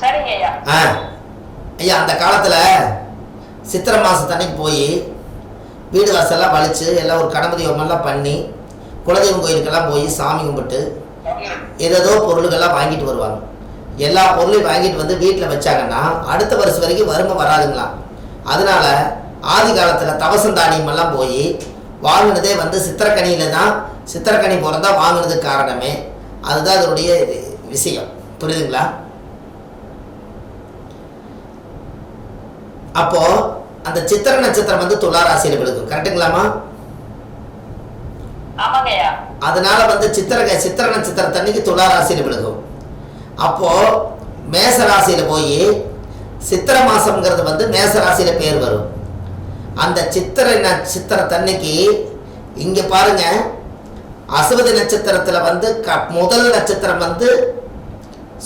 சரிங்க ஐயா. ஐயா அந்த காலத்தில் சித்திரை மாதத்தன்னைக்கு போய் வீடு வாசல்லாம் வலிச்சு எல்லாம் ஒரு கணபதி ஹோமம்லாம் பண்ணி குலதெய்வம் கோயிலுக்கெல்லாம் போய் சாமி கும்பிட்டு ஏதோ பொருளுக்கெல்லாம் வாங்கிட்டு வருவாங்க. எல்லா பொருளையும் வாங்கிட்டு வந்து வீட்டில் வச்சாங்கன்னா அடுத்த வருஷம் வரைக்கும் வறுமை வராதுங்களாம். அதனால ஆதி காலத்தில் தவசந்தானியமெல்லாம் போய் வாங்கினதே வந்து சித்திரக்கனியில் தான், சித்திரக்கனி போகிறதா வாங்கினதுக்கு காரணமே அதுதான் அதனுடைய விஷயம். புரியுதுங்களா? அப்போ அந்த சித்திர நட்சத்திரம் வந்து துலா ராசியில் விழுகும். கரெக்டுங்களாமா? அதனால வந்து சித்திர நட்சத்திரத்தன்னைக்கு துலா ராசியில் விழுகும். அப்போ மேச ராசியில் போய் சித்திர மாசம்ங்கிறது வந்து மேச ராசியில பேர் வரும். அந்த சித்திரத்தன்னைக்கு இங்க பாருங்க, அசுவதி நட்சத்திரத்துல வந்து முதல் நட்சத்திரம் வந்து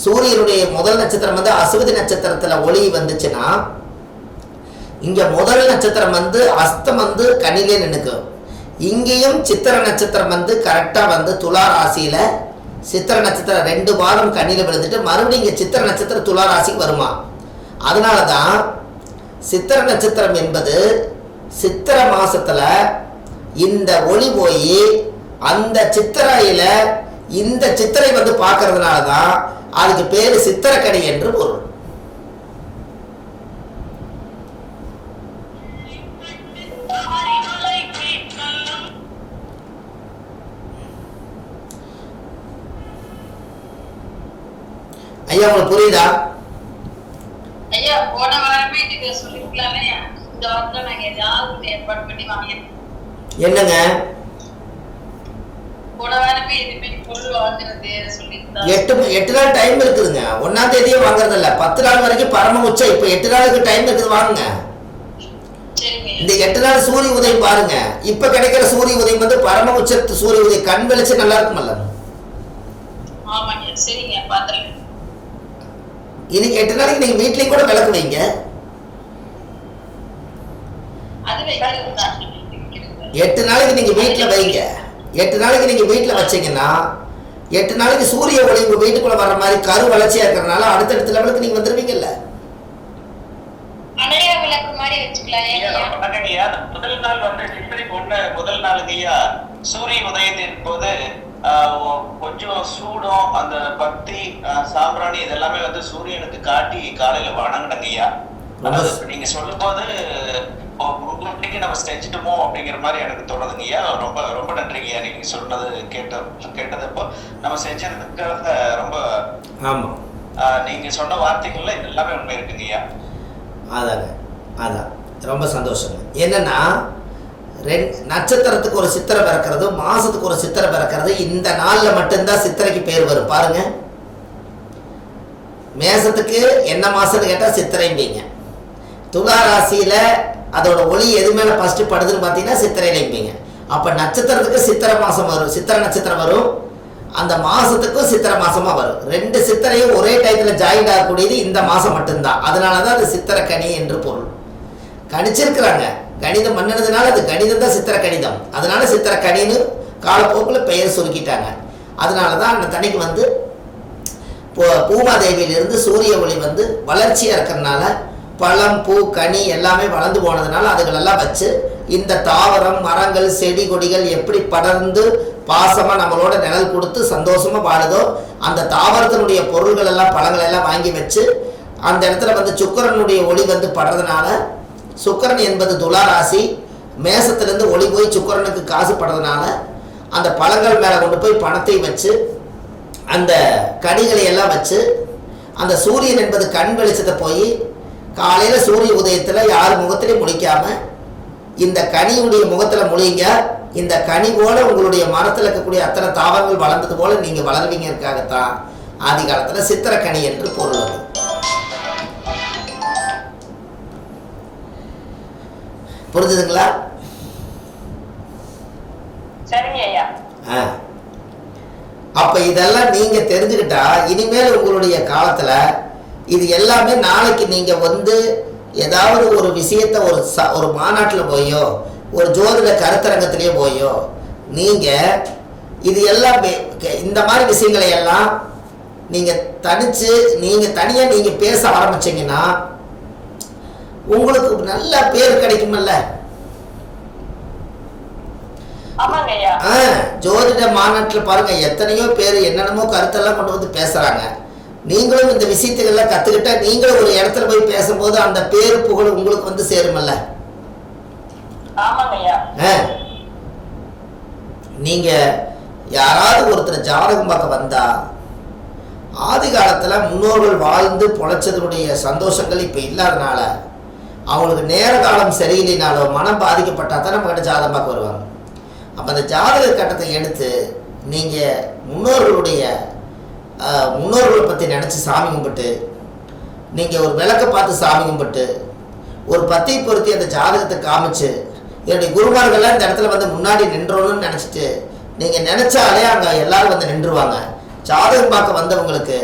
சூரியனுடைய முதல் நட்சத்திரம் வந்து அசுவதி நட்சத்திரத்துல ஒளி வந்துச்சுன்னா இங்க முதல் நட்சத்திரம் வந்து அஸ்தம் வந்து கனிலே நினைக்கும். இங்கேயும் சித்திர நட்சத்திரம் வந்து கரெக்டா வந்து துலா ராசியில சித்திர நட்சத்திரம் 2 வாரம் கண்ணில விழுந்துட்டு மறுபடியும் இங்க சித்திர நட்சத்திரம் துலா ராசிக்கு வருமா. அதனாலதான் சித்திர நட்சத்திரம் என்பது சித்திர மாசத்துல இந்த ஒளி போய் அந்த சித்திரையில இந்த சித்திரை வந்து பார்க்கறதுனாலதான் அதுக்கு பேரு சித்திரக்கனி என்று பொருள். ஐயா உங்களுக்கு புரியுதா? ஐயா போன வாரமே நீங்க சொல்லிருக்கலாமே, இந்த வாரத்துல நாங்க ஏதாவது ஏற்பாடு பண்ணி வாங்கினோம். என்னங்க போன வாரமே இதுமே பொருள் வாங்குறது சொல்லிருந்தாங்க. 8 நாள் டைம் இருக்குதுங்க. 1ஆம் தேதியே வாங்குறது இல்ல, 10 நாள் வரைக்கும் பரம உச்சம். இப்ப 8 நாளுக்கு டைம் இருக்குது, வாங்குங்க. இந்த 8 நாள் சூரிய உதயம் பாருங்க. இப்ப கிடைக்கிற சூரிய உதயம் வந்து பரம உச்சத்து சூரிய உதயம், கண் வெளிச்சு நல்லா இருக்குமல்ல. ஆமாங்க, சரிங்க, பாத்துறேன். இன்னைக்கு 8 நாளைக்கு நீங்க வீட்லயும் கூட விளக்கு வைங்க. 8 நாளைக்கு நீங்க வீட்டுல வைங்க. 8 நாளைக்கு நீங்க வீட்டுல வச்சீங்கன்னா 8 நாளைக்கு சூரிய ஒளி உங்க வீட்டுக்குள்ள வர்ற மாதிரி கரு வளர்ச்சியா இருக்கிறதுனால அடுத்தடுத்த லெவலுக்கு நீங்க வந்துருவீங்கல்ல. முதல் நாள் வந்து சித்திரை 1 முதல் நாளுங்கய்யா சூரிய உதயத்தின் போது கொஞ்சம் சூடம், அந்த பக்தி, சாம்பிராணி இதெல்லாமே வந்து சூரியனுக்கு காட்டி காலையில வணங்கினங்கய்யா. நீங்க சொல்லும் போது உங்களுக்கு நம்ம செஞ்சுட்டோமோ அப்படிங்கிற மாதிரி எனக்கு தோணுதுங்கய்யா. ரொம்ப ரொம்ப நன்றிங்கய்யா. நீங்க சொன்னது கேட்டதப்போ நம்ம செஞ்சதுக்காக ரொம்ப நீங்க சொன்ன வார்த்தைகள்ல இது எல்லாமே உண்மை இருக்குங்கய்யா. அதான் ரொம்ப சந்தோஷம். என்னன்னா நட்சத்திரத்துக்கு ஒரு சித்திரை பிறக்கிறது, மாசத்துக்கு ஒரு சித்திரை பிறக்கிறது. இந்த நாள்ல மட்டும்தான் சித்திரைக்கு பேர் வரும். பாருங்க, மேசத்துக்கு என்ன மாசம்னு கேட்டா சித்திரைம்பீங்க. துலா ராசியில அதோட ஒளி எது மேல ஃபர்ஸ்ட் படுதுன்னு பாத்தீங்கன்னா சித்திரையிலம்பீங்க. அப்ப நட்சத்திரத்துக்கு சித்திரை மாசம் வரும், சித்திரை நட்சத்திரம் வரும். அந்த மாசத்துக்கும் சித்திரை மாசமா வரும். 2 சித்திரையும் ஒரே டயத்துல ஜாயின் ஆகக்கூடியது இந்த மாசம் மட்டும்தான். அதனாலதான் அது சித்திரக்கனி என்று பொருள். கணிச்சிருக்கிறாங்க, கணிதம் பண்ணினதுனால அது கணிதம் தான் சித்திர கணிதம். அதனால சித்திரக்கனின்னு காலப்போக்கில் பெயர் சுருக்கிட்டாங்க. அதனாலதான் அந்த தனிக்கு வந்து பூமாதேவியிலிருந்து சூரிய ஒளி வந்து வளர்ச்சியா இருக்கிறதுனால பழம், பூ, கனி எல்லாமே வளர்ந்து போனதுனால அதுகளெல்லாம் வச்சு இந்த தாவரம், மரங்கள், செடி கொடிகள் எப்படி படர்ந்து பாசமா நம்மளோட நிழல் கொடுத்து சந்தோஷமா வாழுதோ அந்த தாவரத்தினுடைய பொருள்கள் எல்லாம், பழங்கள் எல்லாம் வாங்கி வச்சு அந்த இடத்துல வந்து சுக்கிரனுடைய ஒளி வந்து படுறதுனால, சுக்கிரன் என்பது துலா ராசி, மேசத்திலிருந்து ஒளி போய் சுக்கிரனுக்கு காசு படுறதுனால அந்த பழங்கள் மேல கொண்டு போய் பணத்தை வச்சு அந்த கனிகளை எல்லாம் வச்சு அந்த சூரியன் என்பது கண் வெளிச்சத்தை போய் காலையில சூரிய உதயத்துல யார் முகத்திலையும் முழிக்காம இந்த கனியுடைய முகத்துல முழிங்க. இந்த கனி போல உங்களுடைய மரத்தில் இருக்கக்கூடிய அத்தனை தாவரங்கள் வளர்ந்தது போல நீங்க வளர்வீங்கக்காகத்தான் ஆதி காலத்துல சித்திரக்கனி என்று பொருள். அது புரிஞ்சுதுங்களா? சரிங்க ஐயா. அப்ப இதெல்லாம் நீங்க தெரிஞ்சுக்கிட்டா இனிமேல் உங்களுடைய காலத்துல இது எல்லாமே நாளைக்கு நீங்க வந்து ஏதாவது ஒரு விஷயத்த ஒரு மாநாட்டில் போயோ ஒரு ஜோதிட கருத்தரங்கத்திலேயே போயோ நீங்க இது எல்லாம் இந்த மாதிரி விஷயங்களை எல்லாம் நீங்கள் தனிச்சு நீங்கள் தனியாக நீங்கள் பேச ஆரம்பிச்சீங்கன்னா உங்களுக்கு நல்ல பேர் கிடைக்குமல்ல. ஜோதிட மாநாட்டில் பாருங்க, எத்தனையோ பேர் என்னென்னமோ கருத்தெல்லாம் கொண்டு வந்து பேசுறாங்க. நீங்களும் இந்த விஷயத்துக்கெல்லாம் கத்துக்கிட்டா நீங்களும் ஒரு இடத்துல போய் பேசும்போது அந்த பேரு புகழ் உங்களுக்கு வந்து சேருமல்ல. நீங்க யாராவது ஒருத்தர் ஜாதகம் பார்க்க வந்தா ஆதி காலத்துல முன்னோர்கள் வாழ்ந்து பொழைச்சதுடைய சந்தோஷங்கள் இப்ப இல்லாதனால அவங்களுக்கு நேர காலம் சரியில்லைனாலோ மனம் பாதிக்கப்பட்டா தான் நம்ம கிட்ட ஜாதகம் பார்க்க வருவாங்க. அப்ப அந்த ஜாதக கட்டத்தை எடுத்து நீங்க முன்னோர்களை பத்தி நினைச்சு சாமி கும்பிட்டு, நீங்க ஒரு விளக்க பார்த்து சாமி கும்பிட்டு, ஒரு பத்தி பொருத்தி அந்த ஜாதகத்தை காமிச்சு, என்னுடைய குருமார்கள்லாம் இந்த இடத்துல வந்து முன்னாடி நின்றோன்னு நினைச்சிட்டு நீங்க நினைச்சாலே அங்க எல்லாரும் வந்து நின்றுவாங்க. ஜாதகம் பார்க்க வந்தவங்களுக்கு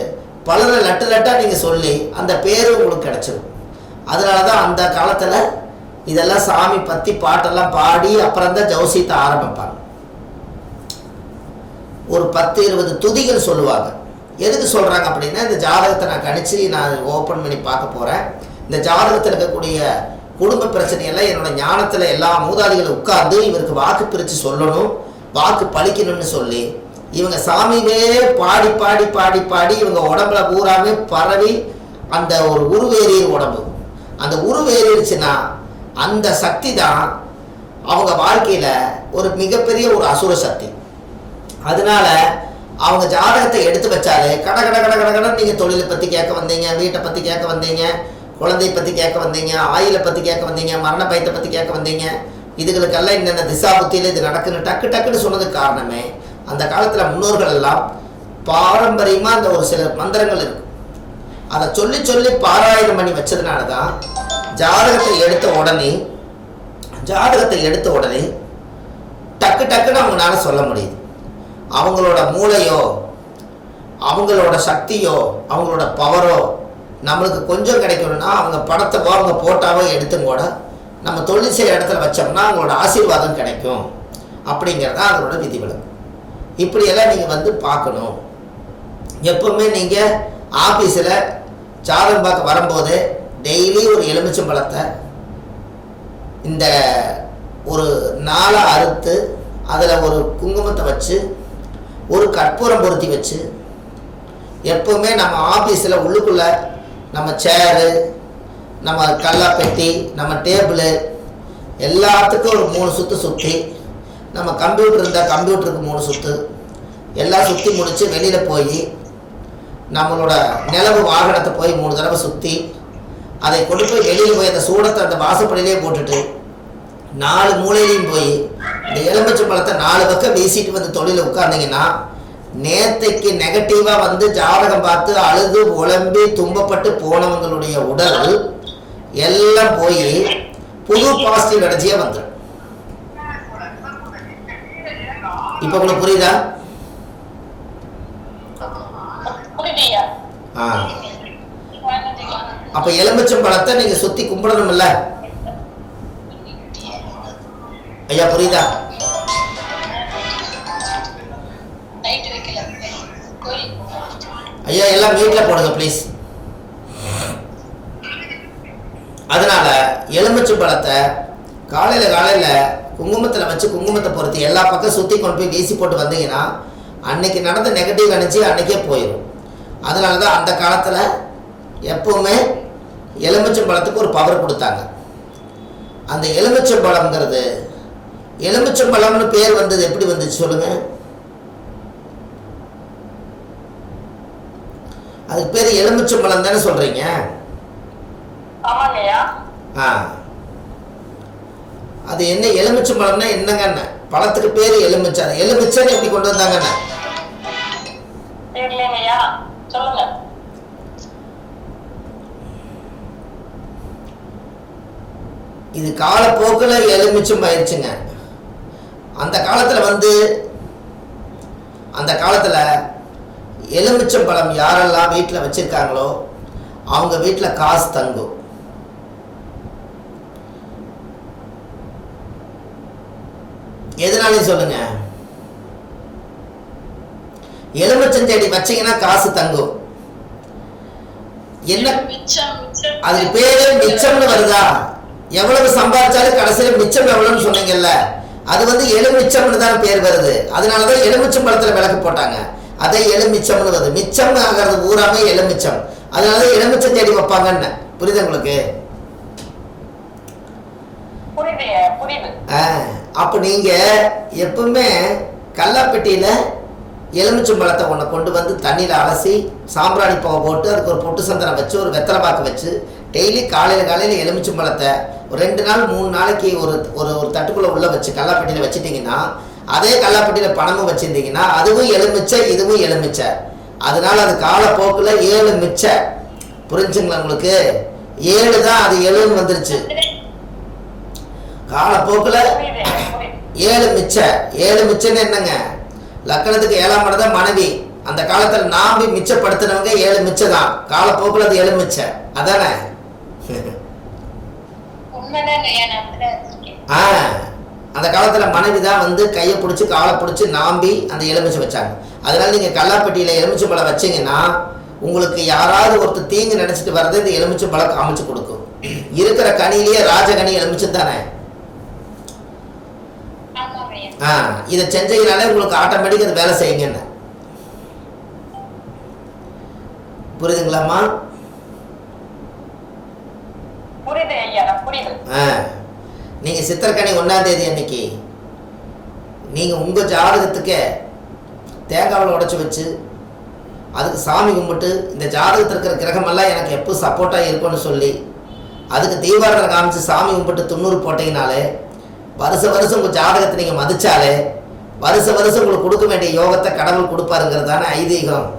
பலரை லட்டு லட்டா நீங்க சொல்லி அந்த பேரு உங்களுக்கு கிடைச்சிடும். அதனாலதான் அந்த காலத்துல இதெல்லாம் சாமி பத்தி பாட்டெல்லாம் பாடி அப்புறம் தான் ஜோசியத்தை ஆரம்பிப்பாங்க. ஒரு 10-20 துதிகள் சொல்லுவாங்க. எதுக்கு சொல்றாங்க அப்படின்னா, இந்த ஜாதகத்தை நான் கணிச்சு நான் ஓப்பன் பண்ணி பார்க்க போறேன், இந்த ஜாதகத்தில் இருக்கக்கூடிய குடும்ப பிரச்சனையெல்லாம் என்னோட ஞானத்துல எல்லா மூதாதிகளும் உட்கார்ந்து இவருக்கு வாக்கு பிரித்து சொல்லணும், வாக்கு பழிக்கணும்னு சொல்லி இவங்க சாமியே பாடி பாடி பாடி பாடி இவங்க உடம்புல பூராமே பரவி அந்த ஒரு உருவேறிய உடம்பு. அந்த உருவேறிடுச்சுன்னா அந்த சக்தி தான் அவங்க வாழ்க்கையில ஒரு மிகப்பெரிய ஒரு அசுர சக்தி. அதனால அவங்க ஜாதகத்தை எடுத்து வச்சாலே கட கட கட கட கட நீங்க தொழிலை பத்தி கேட்க வந்தீங்க, வீட்டை பத்தி கேட்க வந்தீங்க, குழந்தையை பத்தி கேட்க வந்தீங்க, ஆயிலை பத்தி கேட்க வந்தீங்க, மரண பயத்தை பத்தி கேட்க வந்தீங்க, இதுகளுக்கெல்லாம் என்னென்ன திசா புத்தியில இது நடக்குன்னு டக்கு டக்குன்னு சொன்னதுக்கு காரணமே அந்த காலத்துல முன்னோர்கள் எல்லாம் பாரம்பரியமா அந்த ஒரு சில மந்திரங்கள் இருக்கு, அதை சொல்லி சொல்லி பாராயணம் பண்ணி வச்சதுனாலதான் ஜாதகத்தை எடுத்த உடனே டக்கு டக்குன்னு அவங்களால சொல்ல முடியுது. அவங்களோட மூளையோ அவங்களோட சக்தியோ அவங்களோட பவரோ நம்மளுக்கு கொஞ்சம் கிடைக்கணும்னா அவங்க படத்தைவோ அவங்க போட்டாவோ எடுத்தும் கூட நம்ம தொழில் செய்கிற இடத்துல வச்சோம்னா அவங்களோட ஆசீர்வாதம் கிடைக்கும். அப்படிங்கிறதான் அதோட விதிவிலக்கு. இப்படியெல்லாம் நீங்கள் வந்து பார்க்கணும். எப்பவுமே நீங்கள் ஆஃபீஸில் ஜாதகம் பார்க்க வரும்போது டெய்லி ஒரு எலுமிச்சம்பழத்தை இந்த ஒரு நாளை அறுத்து அதில் ஒரு குங்குமத்தை வச்சு ஒரு கற்பூரம் பொருத்தி வச்சு, எப்பவுமே நம்ம ஆஃபீஸில் உள்ளுக்குள்ளே நம்ம சேரு, நம்ம கல்லாப்பெட்டி, நம்ம டேபிளு எல்லாத்துக்கும் ஒரு 3 சுற்று சுற்றி, நம்ம கம்ப்யூட்டர் இருந்தால் கம்ப்யூட்டருக்கு 3 சுற்று எல்லாம் சுற்றி முடித்து வெளியில் போய் நம்மளோட நிலவு வாகனத்தை போய் 3 தடவை சுற்றி அதை கொண்டு போய் வெளியில் போய் அந்த சூடத்தை அந்த வாசப்படியிலே போட்டுட்டு 4 மூலையிலையும் போய் இந்த எலுமிச்சை பழத்தை 4 பக்கம் வீசிட்டு வந்து தொழில உட்கார்ந்தீங்கன்னா நேத்தைக்கு நெகட்டிவா வந்து ஜாதகம் பார்த்து அழுது உழம்பி துன்பப்பட்டு போனவங்களுடைய உடல் எல்லாம் போய் புது பாசிட்டிவ் எனர்ஜியா வந்துடும். இப்ப உங்களுக்கு புரியுதா? அப்ப எலுமிச்சம் பழத்தை நீங்க சுத்தி கும்பிடணும்ல ஐயா, புரியுதா? ஐயா எல்லாம் வீட்டில் போடுங்க ப்ளீஸ். அதனால எலுமிச்சை பழத்தை காலையில் குங்குமத்தில் வச்சு குங்குமத்தை பொறுத்து எல்லா பக்கம் சுற்றி கொண்டு போய் வீசி போட்டு வந்தீங்கன்னா அன்னைக்கு நடந்த நெகட்டிவ் எனர்ஜி அன்னைக்கே போயிடும். அதனால தான் அந்த காலத்தில் எப்பவுமே எலுமிச்சை பழத்துக்கு ஒரு பவர் கொடுத்தாங்க. அந்த எலுமிச்சை பழம்ங்கிறது, எலுமிச்சை பழம்னு பேர் வந்தது எப்படி வந்துச்சு சொல்லுங்க? அதுக்கு பேர் எலுமிச்சை பழம் தானே சொல்றீங்க? அது என்ன எலுமிச்சை பழம்னா என்னங்க? பழத்துக்கு பேரு எலுமிச்சை. அது எலுமிச்சைன்னு எப்படி கொண்டு வந்தாங்கன்னு இது காலப்போக்கில் எலுமிச்சம் ஆயிடுச்சுங்க. அந்த காலத்துல எலுமிச்சம் பழம் யாரெல்லாம் வீட்டில் வச்சிருக்காங்களோ அவங்க வீட்டில் காசு தங்கும். எதனாலே சொல்லுங்க? எலுமிச்சஞ்செடி வச்சீங்கன்னா காசு தங்கும். என்ன அதுக்கு பேரு மிச்சம்னு வருதா? எவ்வளவு சம்பாதிச்சாலும் கடைசியில் மிச்சம் எவ்வளவுன்னு சொன்னீங்கல்ல, அது வந்து எலுமிச்சம்னு தான் பேர் வருது. அதனாலதான் எலுமிச்சம் பழத்துல விளக்கு போட்டாங்க. அதே எலுமிச்சம்னு வருது. மிச்சம் ஆகிறது பூராமே எலுமிச்சம். அதனாலதான் எலுமிச்சம் செடி வைப்பாங்கன்னு. புரியுது உங்களுக்கு? அப்ப நீங்க எப்பவுமே கல்லாப்பெட்டியில எலுமிச்சம் பழத்தை ஒன்று கொண்டு வந்து தண்ணியில் அலசி சாம்பிராணி பூவை போட்டு அதுக்கு ஒரு பொட்டு சந்தனம் வச்சு ஒரு வெத்தலை பாக்கு வச்சு டெய்லி காலையில் எலுமிச்சம் பழத்தை ஒரு 2 நாள் 3 நாளைக்கு ஒரு ஒரு ஒரு தட்டுக்குள்ளே உள்ளே வச்சு கல்லாப்பெட்டியில் வச்சுட்டிங்கன்னா, அதே கல்லாப்பெட்டியில் பணமும் வச்சுருந்தீங்கன்னா அதுவும் எலுமிச்சை இதுவும் எலுமிச்சை. அதனால அது காலப்போக்கில் 7 மிச்சை. புரிஞ்சுங்களா உங்களுக்கு? 7 தான், அது 7ன்னு வந்துருச்சு. காலப்போக்கில் 7 மிச்சை. 7 மிச்சைன்னு என்னங்க? லக்கணத்துக்கு 7ஆம் இடம் தான் மனைவி. அந்த காலத்துல நாம்பி மிச்சப்படுத்தினவங்க 7 மிச்சம் தான். காலப்போக்கில் அது 7 மிச்ச. அதானே? அந்த காலத்துல மனைவி தான் வந்து கையை பிடிச்சி காலை பிடிச்சி நாம்பி அந்த எலுமிச்சை வச்சாங்க. அதனால நீங்க கல்லாப்பெட்டியில எலுமிச்சை பழம் வச்சீங்கன்னா உங்களுக்கு யாராவது ஒருத்தர் தீங்கு நினைச்சிட்டு வர்றது இந்த எலுமிச்சை பழம் காமிச்சு கொடுக்கும். இருக்கிற கனியிலேயே ராஜகனி எலுமிச்சம் தானே. இதை செஞ்சீங்கனாலே உங்களுக்கு ஆட்டோமேட்டிக் அது வேலை செய்யுங்கன்னு. புரியுதுங்களாம்மா? நீங்க சித்திரக்கனி 1ஆம் தேதி அன்னைக்கு நீங்க உங்க ஜாதகத்துக்கு தேங்காவில் உடைச்சு வச்சு அதுக்கு சாமி கும்பிட்டு இந்த ஜாதகத்தில் இருக்கிற கிரகமெல்லாம் எனக்கு எப்போ சப்போர்ட்டா இருக்கும்னு சொல்லி அதுக்கு தீபாராதனை காமிச்சு சாமி கும்பிட்டு 90 போட்டீங்கனாலே வருஷம் உங்க ஜாதகத்தை நீங்க மதிச்சாலே வருஷம் உங்களுக்கு கொடுக்க வேண்டிய யோகத்தை கடவுள் கொடுப்பாருங்கிறது தானே ஐதீகம்.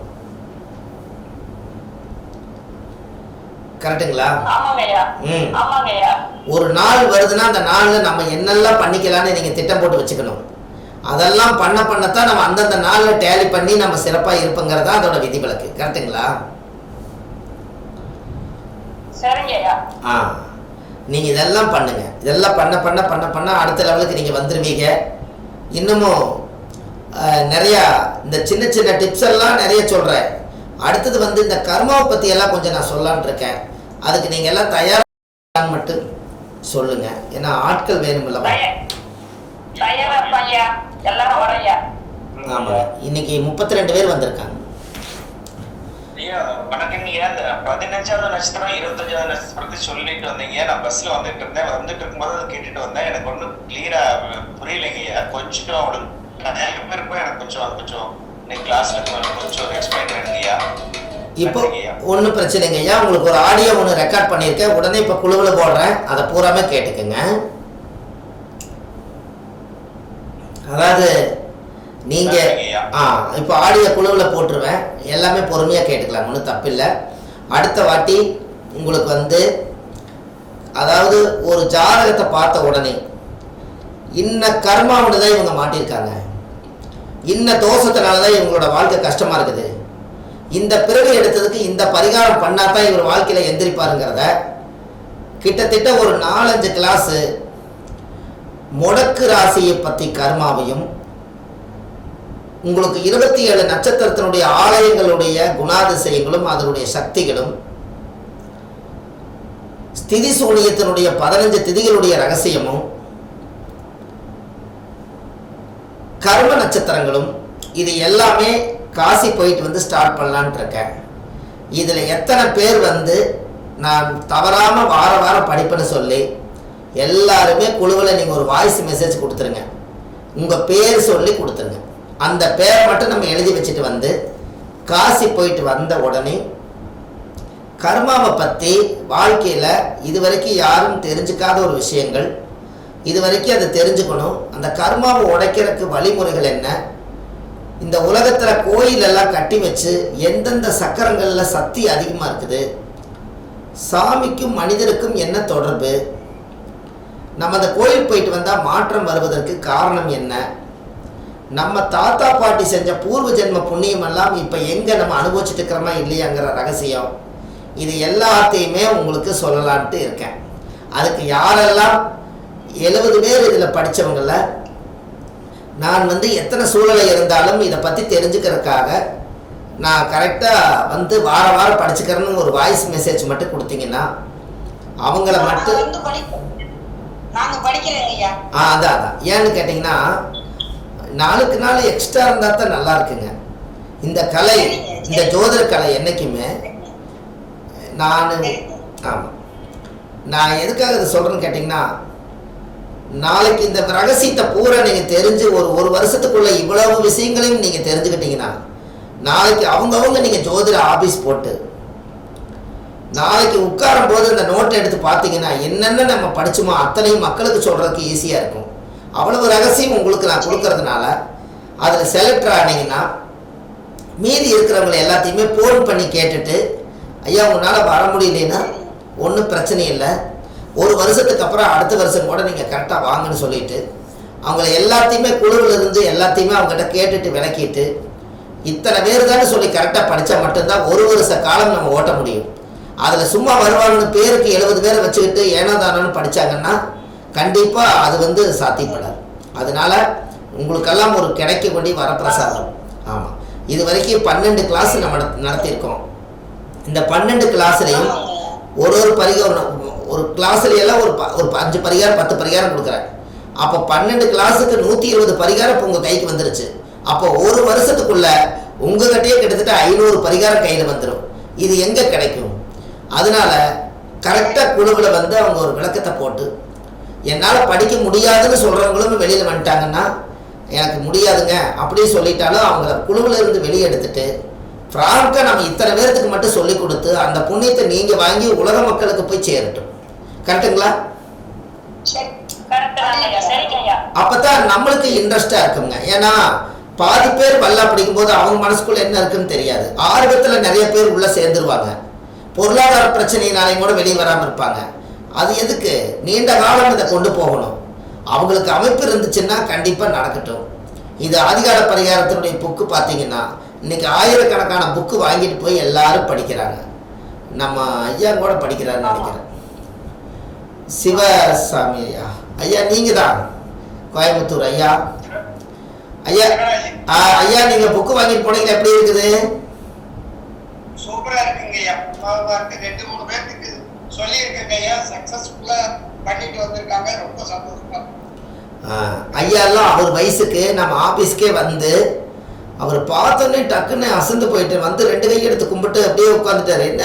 கரெக்டுங்களா? ஒரு நாள் வருதுன்னா அந்த நாள்ல நம்ம என்னெல்லாம் பண்ணிக்கலாம்னு நீங்க திட்டம் போட்டு வச்சுக்கணும். அதெல்லாம் பண்ணத்தான் நம்ம அந்தந்த நாள்ல டேலி பண்ணி நம்ம சிறப்பா இருப்போங்கிறதா அதோட விதிவிலக்கு. கரெக்டுங்களா? நீங்க இதெல்லாம் பண்ணுங்க. இதெல்லாம் பண்ண அடுத்த லெவலுக்கு நீங்க வந்துருவீங்க. இன்னமும் நிறைய இந்த சின்ன டிப்ஸ் எல்லாம் நிறைய சொல்றேன். அடுத்தது வந்து இந்த கர்மாவை பத்தி எல்லாம் கொஞ்சம் நான் சொல்லலான் இருக்கேன். அதுக்கு நீங்க எல்லாம் தயாரா மட்டும் சொல்லுங்க. ஏன்னா ஆட்கள் வேணும் இல்லவா? ஆமா, இன்னைக்கு 32 பேர் வந்திருக்காங்க. வணக்கம். நீங்க 15வது நட்சத்திரம் 25வது நட்சத்திரத்தை சொல்லிட்டு வந்தீங்க. நான் பஸ்ல வந்துட்டு இருக்கும்போது அதை கேட்டுட்டு வந்தேன். எனக்கு ஒன்றும் கிளியரா புரியலைங்கய்யா. கொஞ்சம் இருப்போம். எனக்கு கொஞ்சம் கிளாஸ்ல கொஞ்சம் எக்ஸ்பிளைன் பண்ணுங்கய்யா. இப்போ ஒன்றும் பிரச்சனைங்க ஐயா. உங்களுக்கு ஒரு ஆடியோ ஒன்று ரெக்கார்ட் பண்ணியிருக்கேன். உடனே இப்போ குழுவில் போடுறேன். அதை பூராமே கேட்டுக்குங்க. அதாவது நீங்க இப்போ ஆடியோ குழுவில் போட்டுருவேன். எல்லாமே பொறுமையாக கேட்டுக்கலாம், ஒன்றும் தப்பில்லை. அடுத்த வாட்டி உங்களுக்கு வந்து அதாவது ஒரு ஜாதகத்தை பார்த்த உடனே இன்ன கர்மாவோட தான் இவங்க மாட்டியிருக்காங்க, இன்ன தோஷத்தினால தான் இவங்களோட வாழ்க்கை கஷ்டமா இருக்குது, இந்த பிறவி எடுத்ததுக்கு இந்த பரிகாரம் பண்ணாதான் இவர் வாழ்க்கையில எந்திரிப்பாருங்கிறத கிட்டத்தட்ட ஒரு 4-5 கிளாஸ் முடக்கு ராசியை பத்தி கர்மாவையும் உங்களுக்கு 27 நட்சத்திரத்தினுடைய ஆலயங்களுடைய குணாதிசயங்களும் அதனுடைய சக்திகளும் ஸ்திதி சூனியத்தினுடைய 15 திதிகளுடைய ரகசியமும் கர்ம நட்சத்திரங்களும் இது எல்லாமே காசி போயிட்டு வந்து ஸ்டார்ட் பண்ணலான்ட்டு இருக்கேன். இதில் எத்தனை பேர் வந்து நான் தவறாமல் வாரம் படிப்பேன்னு சொல்லி எல்லாருமே குழுவில் நீங்கள் ஒரு வாய்ஸ் மெசேஜ் கொடுத்துருங்க. உங்கள் பேர் சொல்லி கொடுத்துருங்க. அந்த பேரை மட்டும் நம்ம எழுதி வச்சுட்டு வந்து காசி போயிட்டு வந்த உடனே கர்மாவை பற்றி வாழ்க்கையில் இது வரைக்கும் யாரும் தெரிஞ்சுக்காத ஒரு விஷயங்கள், இது வரைக்கும் அதை தெரிஞ்சுக்கணும். அந்த கர்மாவை உடைக்கிறதுக்கு வழிமுறைகள் என்ன, இந்த உலகத்தில் கோயிலெல்லாம் கட்டி வச்சு எந்தெந்த சக்கரங்களில் சக்தி அதிகமாக இருக்குது, சாமிக்கும் மனிதருக்கும் என்ன தொடர்பு, நம்ம அந்த கோயில் போயிட்டு வந்தால் மாற்றம் வருவதற்கு காரணம் என்ன, நம்ம தாத்தா பாட்டி செஞ்ச பூர்வ ஜென்ம புண்ணியமெல்லாம் இப்போ எங்கே நம்ம அனுபவிச்சுட்டு இருக்கிறோமா இல்லையாங்கிற ரகசியம், இது எல்லாத்தையுமே உங்களுக்கு சொல்லலான்ட்டு இருக்கேன். அதுக்கு யாரெல்லாம் 70 பேர் இதில் படித்தவங்கள நான் வந்து எத்தனை சூழ்நிலை இருந்தாலும் இதை பற்றி தெரிஞ்சுக்கிறதுக்காக நான் கரெக்டாக வந்து வார வாரம் படிச்சுக்கிறேன்னு ஒரு வாய்ஸ் மெசேஜ் மட்டும் கொடுத்தீங்கன்னா அவங்கள மட்டும் அதான் ஏன்னு கேட்டிங்கன்னா நாளுக்கு நாள் எக்ஸ்ட்ரா இருந்தால் தான் நல்லா இருக்குங்க. இந்த கலை, இந்த ஜோதிட கலை என்னைக்குமே நான் எதுக்காக இதை சொல்கிறேன்னு கேட்டிங்கன்னா, நாளைக்கு இந்த ரகசியத்தை பூரா நீங்கள் தெரிஞ்சு ஒரு வருஷத்துக்குள்ள இவ்வளவு விஷயங்களையும் நீங்கள் தெரிஞ்சுக்கிட்டீங்கன்னா நாளைக்கு அவங்கவுங்க நீங்கள் ஜோதிட ஆஃபீஸ் போட்டு நாளைக்கு உட்காரும் போது இந்த நோட்டை எடுத்து பார்த்தீங்கன்னா என்னென்ன நம்ம படிச்சுமோ அத்தனையும் மக்களுக்கு சொல்கிறதுக்கு ஈஸியாக இருக்கும். அவ்வளவு ரகசியம் உங்களுக்கு நான் கொடுக்கறதுனால அதில் செலக்ட் ஆனீங்கன்னா மீதி இருக்கிறவங்களை எல்லாத்தையுமே ஃபோன் பண்ணி கேட்டுட்டு, ஐயா உன்னால் வர முடியலன்னா ஒன்றும் பிரச்சனை இல்லை, ஒரு வருஷத்துக்கு அப்புறம் அடுத்த வருஷம் கூட நீங்கள் கரெக்டாக வாங்கன்னு சொல்லிட்டு அவங்கள எல்லாத்தையுமே குழுவில் இருந்து எல்லாத்தையுமே அவங்ககிட்ட கேட்டுட்டு விளக்கிட்டு இத்தனை பேர் தானே சொல்லி கரெக்டாக படித்தா மட்டும்தான் ஒரு வருஷ காலம் நம்ம ஓட்ட முடியும். அதில் சும்மா வருவாங்கன்னு பேருக்கு 70 பேரை வச்சுக்கிட்டு ஏனோ தானோன்னு படித்தாங்கன்னா கண்டிப்பாக அது வந்து சாத்தியப்படாது. அதனால் உங்களுக்கெல்லாம் ஒரு கிடைக்க வேண்டிய வரப்பிரசாதம். ஆமாம், இது வரைக்கும் 12 கிளாஸ் நம்ம நடத்தியிருக்கோம். இந்த 12 கிளாஸ்லையும் ஒரு பரிகாரம், ஒரு கிளாஸ்லையெல்லாம் ஒரு 5 பரிகாரம் 10 பரிகாரம் கொடுக்குறேன். அப்போ 12 கிளாஸுக்கு 120 பரிகாரம் இப்போ உங்கள் கைக்கு வந்துருச்சு. அப்போ ஒரு வருஷத்துக்குள்ள உங்ககிட்டயே கிட்டத்தட்ட 500 பரிகாரம் கையில் வந்துடும். இது எங்கே கிடைக்கும்? அதனால கரெக்டாக குழுவில் வந்து அவங்க ஒரு விளக்கத்தை போட்டு என்னால் படிக்க முடியாதுன்னு சொல்கிறவங்களும் வெளியில் வந்துட்டாங்கன்னா எனக்கு முடியாதுங்க அப்படியே சொல்லிட்டாலும் அவங்கள குழுவில் இருந்து வெளியே எடுத்துட்டு ஃப்ராங்காக நம்ம இத்தனை பேருக்கு மட்டும் சொல்லி கொடுத்து அந்த புண்ணியத்தை நீங்கள் வாங்கி உலக மக்களுக்கு போய் சேரட்டும். கரெக்டுங்களா? அப்பதான் நம்மளுக்கு இன்ட்ரெஸ்டா இருக்குங்க. ஏன்னா பாதி பேர் வல்லா படிக்கும்போது அவங்க மனசுக்குள்ள என்ன இருக்குன்னு தெரியாது. ஆர்வத்துல நிறைய பேர் உள்ள சேர்ந்துருவாங்க. பொருளாதார பிரச்சனையினாலையும் கூட வெளியே வராமல் இருப்பாங்க. அது எதுக்கு? நீண்ட காலம் இதை கொண்டு போகணும். அவங்களுக்கு அமைப்பு இருந்துச்சுன்னா கண்டிப்பாக நடக்கட்டும். இது ஆதிகால பரிகாரத்தினுடைய புக்கு பார்த்தீங்கன்னா இன்னைக்கு ஆயிரக்கணக்கான புக்கு வாங்கிட்டு போய் எல்லாரும் படிக்கிறாங்க. நம்ம ஐயா கூட படிக்கிறாருன்னு நினைக்கிறேன், சிவசாமி ஐயா. ஐயா நீங்கள் தான் கோயம்புத்தூர் ஐயா. ஐயா ஐயா நீங்கள் புக்கு வாங்கிட்டு போனீங்க, எப்படி இருக்குது? சூப்பரா இருக்குங்க ஐயா. 2-3 பேருக்கு சொல்லியிருக்கேங்க ஐயா, சக்சஸ்ஃபுல்லா பண்ணிட்டு வந்திருக்காங்க. ரொம்ப சந்தோஷமா. ஐயாலாம் அவர் வயசுக்கு நம்ம ஆஃபீஸ்க்கே வந்து அவர் பார்த்தோன்னே டக்குன்னு அசந்து போயிட்டு வந்து 2 கை எடுத்து கும்பிட்டு அப்படியே உட்காந்துட்டாரு. என்ன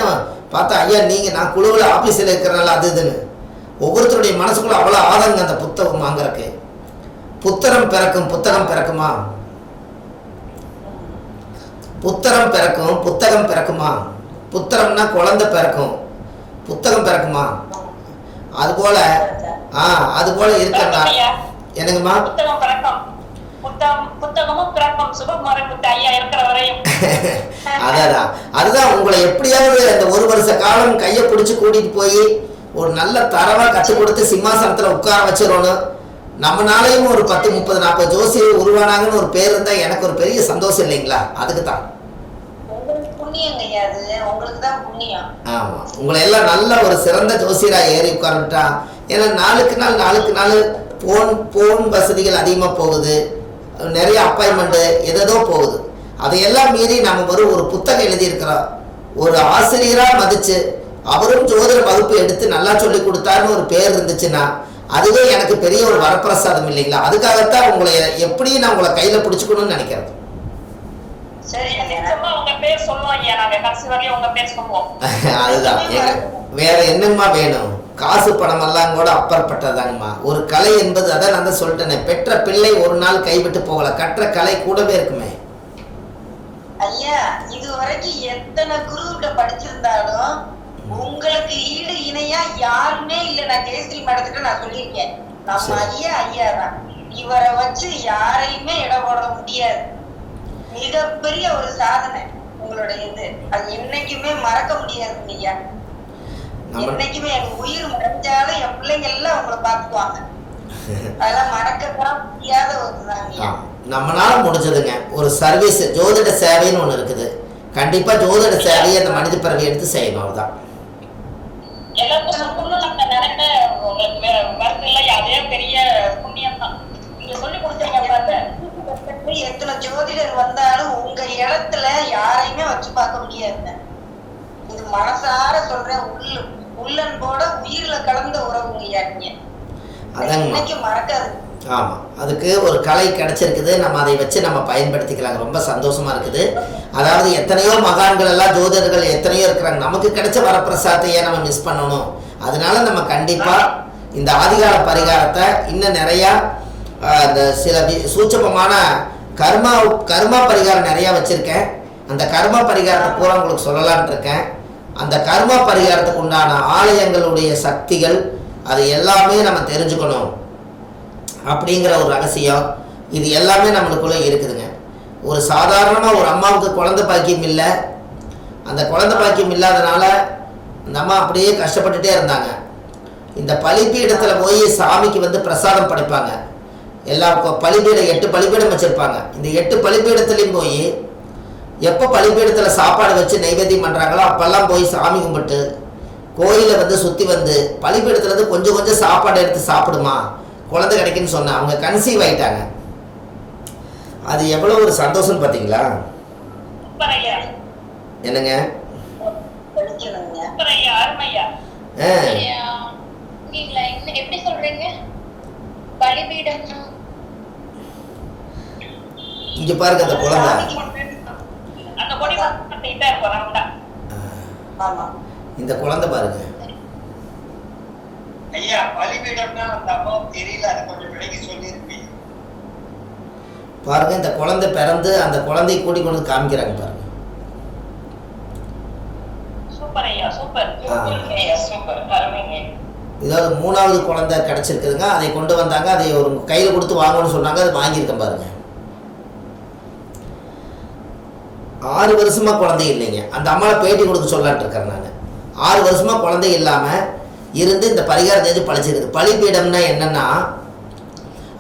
பார்த்தா ஐயா நீங்கள் நான் குழுவில் ஆஃபீஸில் இருக்கிறனால அது இதுன்னு ஒவ்வொருத்தருடைய மனசுக்குள்ள அவ்வளோ ஆதங்க. அந்த புத்தகம் வாங்குறக்கு புத்தகம் பிறக்குமா? புத்தகம் பிறக்குமா? புத்தகம்னா குழந்தை பிறக்கும், புத்தகம் பிறக்குமா? அதுபோல அதுபோல இருக்கா? என்னங்கம்மா? அதுதான் உங்களை எப்படியாவது அந்த ஒரு வருஷ காலம் கையை பிடிச்சி கூட்டிட்டு போய் ஒரு நல்ல தரவா கற்றுக் கொடுத்து சிம்மாசனத்துல உட்கார வச்சிடணும். நம்மனாலையும் ஒரு 10, 30, 40 ஜோசியர் உருவானாங்கன்னு ஒரு பேர் இருந்தா எனக்கு ஒரு பெரிய சந்தோஷம் இல்லைங்களா? அதுக்கு தான். ஆமா, உங்களை எல்லாம் நல்ல ஒரு சிறந்த ஜோசியரா ஏறி உட்கார்ந்துட்டா. ஏன்னா நாளுக்கு நாள் போன் வசதிகள் அதிகமாக போகுது, நிறைய அப்பாயின்மெண்ட்டு எதோ போகுது. அதையெல்லாம் மீறி நம்ம ஒரு புத்தகம் எழுதியிருக்கிறோம். ஒரு ஆசிரியராக மதித்து அவரும் ஜோதிட வகுப்பு எடுத்து நல்லா சொல்லி கொடுத்தாருன்னு ஒரு பேர் இருந்துச்சுன்னா அதுவே எனக்கு பெரிய ஒரு வரப்பிரசாதம் இல்லைங்களா? அதுக்காகத்தான் உங்களை எப்படி நான் உங்களை கையில் பிடிச்சிக்கணும்னு நினைக்கிறேன். அதுதான் வேற என்னங்கம்மா வேணும்? காசு பணம் எல்லாம் கூட அப்பாற்பட்டதாங்கம்மா. ஒரு கலை என்பது அதான் நான் தான் சொல்லிட்டேனே, பெற்ற பிள்ளை ஒரு நாள் கைவிட்டு போகல, கற்ற கலை கூடவே இருக்குமே. ஐயா இது வரைக்கும் எத்தனை குருகிட்ட படிச்சிருந்தாலும் உங்களுக்கு ஈடு இணையா யாருமே இல்ல. நான் ஜெயஸ்ரீ மேடத்திட்ட நான் சொல்லியிருக்கேன், நம்ம ஐயா தான். இவரை வச்சு யாரையுமே இடம் போட முடியாது. மிகப்பெரிய ஒரு சாதனை உங்களுடைய இது. அது என்னைக்குமே மறக்க முடியாது ஐயா. என்னைக்குமே எனக்கு உயிர் மறைஞ்சாலும் என் பிள்ளைங்க எல்லாம் உங்களை பார்த்துக்குவாங்க. அதெல்லாம் மறக்கதான் முடியாத ஒரு நம்மளால முடிஞ்சதுங்க. ஒரு சர்வீஸ் ஜோதிட சேவைன்னு ஒண்ணு இருக்குது. கண்டிப்பா ஜோதிட சேவையை அந்த மனித பிறவி எடுத்து செய்யணும். அதுதான் எல்லாத்துக்கும் நம்ம நினைக்க உங்களுக்கு வேற வருது இல்லை, அதே பெரிய புண்ணியம் தான். நீங்க சொல்லி கொடுத்தீங்க பாருங்க. எத்தனை ஜோதிடர் வந்தாலும் உங்க இடத்துல யாரையுமே வச்சு பார்க்க முடியாது. இது மனசார சொல்றேன், உள்ளன்போட உயிர்ல கலந்த உறவுங்க. இன்னைக்கு மறக்காது. ஆமாம், அதுக்கு ஒரு கலை கிடைச்சிருக்குது. நம்ம அதை வச்சு நம்ம பயன்படுத்திக்கலாங்க. ரொம்ப சந்தோஷமா இருக்குது. அதாவது எத்தனையோ மகான்கள் எல்லாம் ஜோதிடர்கள் எத்தனையோ இருக்கிறாங்க. நமக்கு கிடைச்ச வரப்பிரசாதத்தையே நம்ம மிஸ் பண்ணணும். அதனால நம்ம கண்டிப்பாக இந்த ஆதிகால பரிகாரத்தை இன்னும் நிறையா இந்த சில சூட்சமமான கர்மா பரிகாரம் நிறையா வச்சுருக்கேன். அந்த கர்மா பரிகாரத்தை பூரா உங்களுக்கு சொல்லலான் இருக்கேன். அந்த கர்மா பரிகாரத்துக்கு உண்டான ஆலயங்களுடைய சக்திகள் அது எல்லாமே நம்ம தெரிஞ்சுக்கணும் அப்படிங்கிற ஒரு ரகசியம் இது எல்லாமே நம்மளுக்குள்ளே இருக்குதுங்க. ஒரு சாதாரணமாக ஒரு அம்மாவுக்கு குழந்தை பாக்கியம் இல்லை. அந்த குழந்தை பாக்கியம் இல்லாதனால அந்த அம்மா அப்படியே கஷ்டப்பட்டுட்டே இருந்தாங்க. இந்த பலிப்பீடத்தில் போய் சாமிக்கு வந்து பிரசாதம் படைப்பாங்க. எல்லா பலிப்பீடம் 8 பலிப்பீடம் வச்சுருப்பாங்க. இந்த 8 பலிப்பீடத்துலேயும் போய் எப்போ பலிப்பீடத்தில் சாப்பாடு வச்சு நைவேத்தியம் பண்ணுறாங்களோ அப்போல்லாம் போய் சாமி கும்பிட்டு கோயிலை வந்து சுற்றி வந்து பலிப்பீடத்துலேருந்து கொஞ்சம் கொஞ்சம் சாப்பாடு எடுத்து சாப்பிடுமா குழந்தை கிடைக்குன்னு சொன்னேன். அவங்க கன்சீவ் ஆகிட்டாங்க. அது எவ்வளோ ஒரு சந்தோஷம்னு பார்த்தீங்களா? என்னங்க எப்படி சொல்றீங்க? பலிபீடம் இங்க பாருங்க, அந்த குழந்தை இந்த குழந்தை பாருங்க. ஐயா, பலிபீடம்னா அந்த அம்மாவுக்கு தெரியல, அதை கொஞ்சம் விலகி சொல்லியிருப்பீங்க. பாருங்க, இந்த குழந்தை பிறந்து அந்த குழந்தையை கூட்டி கொண்டு காமிக்கிறாங்க பாருங்க. இதாவது 3வது குழந்தை கிடைச்சிருக்குதுங்க. அதை கொண்டு வந்தாங்க. அதை ஒரு கையில் கொடுத்து வாங்கணும்னு சொன்னாங்க. அதை வாங்கியிருக்கேன் பாருங்க. 6 வருஷமா குழந்தை இல்லைங்க. அந்த அம்மாவை பேட்டி கொடுக்க சொல்லாட்டு இருக்கேன் நான். 6 வருஷமா குழந்தை இல்லாமல் இருந்து இந்த பரிகாரம் செஞ்சு பழிச்சிருக்குது. பலிபீடம்னா என்னன்னா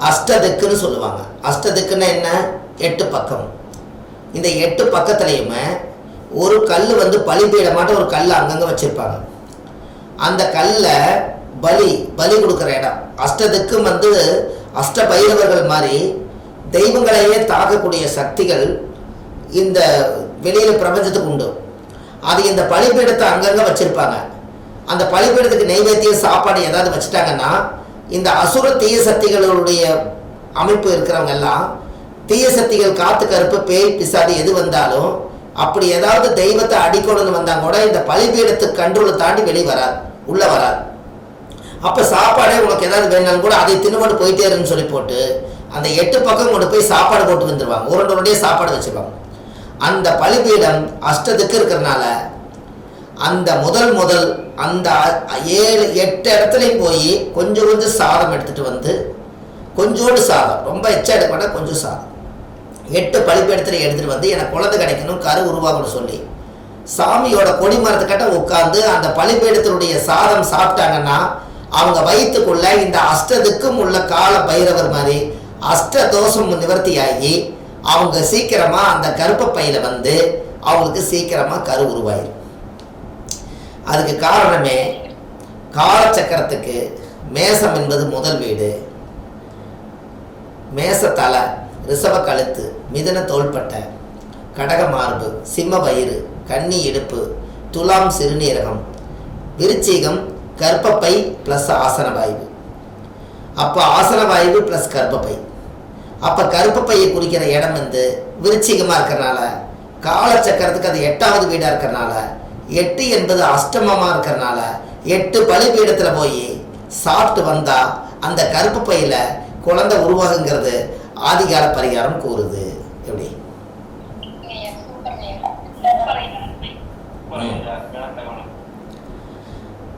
அஷ்டதிக்குன்னு சொல்லுவாங்க. அஷ்டதிக்குன்னா என்ன? 8 பக்கம். இந்த 8 பக்கத்துலையுமே ஒரு கல் வந்து பலிபீடமாட்ட ஒரு கல் அங்கங்கே வச்சுருப்பாங்க. அந்த கல்லில் பலி கொடுக்குற இடம். அஷ்டதிக்கும் வந்து அஷ்ட பைரவர்கள் மாதிரி தெய்வங்களையே தாக்கக்கூடிய சக்திகள் இந்த வெளியில் பிரபஞ்சத்துக்கு உண்டு. அது இந்த பலிபீடத்தை அங்கங்கே வச்சுருப்பாங்க. அந்த பலிபீடத்துக்கு நைவேத்தியம் சாப்பாடு ஏதாவது வச்சுட்டாங்கன்னா இந்த அசுர தீய சக்திகளுடைய அமைப்பு இருக்கிறவங்க எல்லாம் தீய சக்திகள் காத்து கருப்பு பேய் பிசாது எது வந்தாலும் அப்படி ஏதாவது தெய்வத்தை அடிக்கணும்னு வந்தால் கூட இந்த பலிபீடத்துக்கு கண்ட்ரோலை தாண்டி வெளியே வராது, உள்ளே வராது. அப்போ சாப்பாடே உனக்கு ஏதாவது வேணாலும் கூட அதை தின்னுபட்டு போயிட்டே இருன்னு சொல்லி போட்டு அந்த 8 பக்கம் கொண்டு போய் சாப்பாடு போட்டு வந்துடுவாங்க. உருண்டையே சாப்பாடு வச்சுருவாங்க. அந்த பலிபீடம் அஷ்டத்துக்கு இருக்கிறதுனால அந்த முதல் அந்த 7-8 இடத்துலையும் போய் கொஞ்சம் கொஞ்சம் சாதம் எடுத்துகிட்டு வந்து கொஞ்சோண்டு சாதம், ரொம்ப எச்சா எடுக்க மாட்டேன், கொஞ்சம் சாதம் 8 பலிபீடத்தில் எடுத்துகிட்டு வந்து எனக்கு குழந்தை கிடைக்கணும், கரு உருவாகணும்னு சொல்லி சாமியோட கொடி மரத்துக்கிட்ட உட்காந்து அந்த பலிபீடத்தினுடைய சாதம் சாப்பிட்டாங்கன்னா அவங்க வயிற்றுக்குள்ள இந்த அஷ்டத்துக்கும் உள்ள கால பைரவர் மாதிரி அஷ்ட தோஷம் நிவர்த்தியாகி அவங்க சீக்கிரமாக அந்த கருப்பை பையில் வந்து அவங்களுக்கு சீக்கிரமாக கரு உருவாயிரும். அதுக்கு காரணமே காலச்சக்கரத்துக்கு மேசம் என்பது முதல் வீடு. மேச தலை, ரிஷப கழுத்து, மிதுன தோள்பட்டை, கடக மார்பு, சிம்ம வயிறு, கன்னி இடுப்பு, துலாம் சிறுநீரகம், விருச்சிகம் கர்ப்பப்பை ப்ளஸ் ஆசன வாயு. அப்போ ஆசன வாயு ப்ளஸ் கர்ப்பப்பை. அப்போ கர்ப்பப்பையை குறிக்கிற இடம் வந்து விருச்சிகமாக இருக்கிறனால காலச்சக்கரத்துக்கு அது 8வது வீடாக இருக்கிறனால 8 என்பது அஷ்டமமாக இருக்கிறனால 8 பலிபீடத்தில் போய் சாப்பிட்டு வந்தால் அந்த கர்ப்பப்பையில் குழந்தை உருவாகுங்கிறது ஆதிகால பரிகாரம் கூறுது. எப்படி?